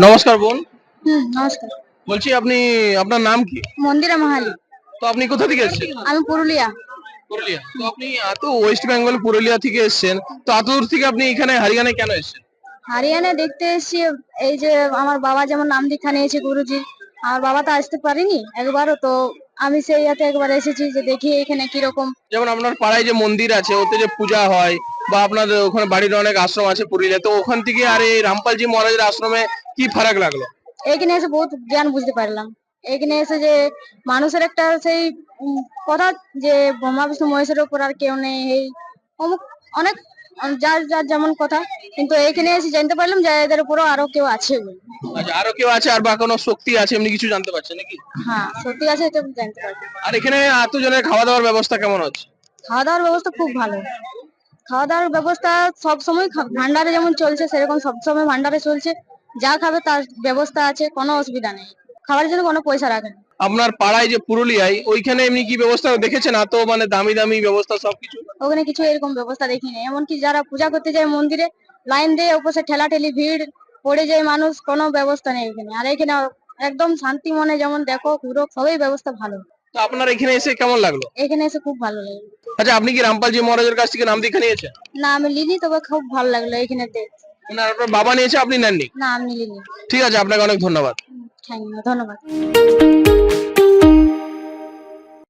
নমস্কার বোন। নমস্কার। বলছি আপনি আপনার নাম কি? মন্দিরা মাহালি। তো আপনি কোথা থেকে এসেছেন? আমি পুরুলিয়া। পুরুলিয়া। তো আপনি এত ওয়েস্ট বেঙ্গল পুরুলিয়া থেকে এসেছেন, তো এত দূর থেকে আপনি এখানে হরিয়ানায় কেন এসেছেন? হরিয়ানা দেখতে এসেছি। এই যে আমার বাবা যেমন নাম দীক্ষা নিয়েছে গুরুজি, আমার বাবা তো আসতে পারেনি একবারও, তো আমি সেই হাতে একবার এসেছি যে দেখি এখানে কিরকম। যেমন আপনার পাড়ায় যে মন্দির আছে ওতে যে পূজা হয়, বা আপনাদের ওখানে বাড়ির অনেক আশ্রম আছে পুরুলিয়া, তো ওখান থেকে আর এই রামপালজি মহারাজের আশ্রমে কি ফারাক লাগলো? এখানে এসে বহুত জ্ঞান বুঝতে পারলাম। এখানে এসে যে মানুষের একটা সেই কথা, যে ব্রহ্মা বিষ্ণু মহেশের উপর আর কেউ নেই, এই অমুক অনেক যার যার যেমন কথা, কিন্তু এখানে এসে জানতে পারলাম যে এদের উপরও আরো কেউ আছে বলে। আচ্ছা, আরো কেউ আছে আর বা কোনো শক্তি আছে এমনি কিছু জানতে পারছেন নাকি? হ্যাঁ, সত্যি আছে, এটা জানতে পারলাম। আর এখানে এতজনের খাওয়া দাওয়ার ব্যবস্থা কেমন হচ্ছে? খাওয়া দাওয়ার ব্যবস্থা খুব ভালো। খাওয়া দাওয়ার ব্যবস্থা সবসময় ভান্ডারে যেমন চলছে সেরকম সবসময় ভান্ডারে চলছে। যা খাবে তার ব্যবস্থা আছে, কোনো অসুবিধা নেই। খাওয়ার জন্য কোনো পয়সা রাখে না। আপনার পাড়ায় যে পুরুলিয়ায় ওইখানে এমনি কি ব্যবস্থা দেখেছেন? এত মানে দামি দামি ব্যবস্থা সবকিছু? ওখানে কিছু এরকম ব্যবস্থা দেখিনি। এমনকি যারা পূজা করতে যায় মন্দিরে, লাইন দিয়ে উপসে ঠেলাঠেলি ভিড় পড়ে যায় মানুষ, কোনো ব্যবস্থা নেই এখানে। আর এখানে একদম শান্তি মনে যেমন দেখো ঘুরো, সবই ব্যবস্থা ভালো। তো আপনার এখানে এসে কেমন লাগলো? এখানে এসে খুব ভালো লাগে। আচ্ছা, আপনি কি রামপালজি মহারাজের কাছ থেকে নাম দীক্ষা নিয়েছেন? না, আমি লিনি, তবে খুব ভালো লাগলো এখানে দেখতে। মানে আপনার বাবা নিয়েছে, আপনি নেননি? না, আমি লিনি। ঠিক আছে, আপনাকে অনেক ধন্যবাদ। থ্যাংক ইউ, ধন্যবাদ।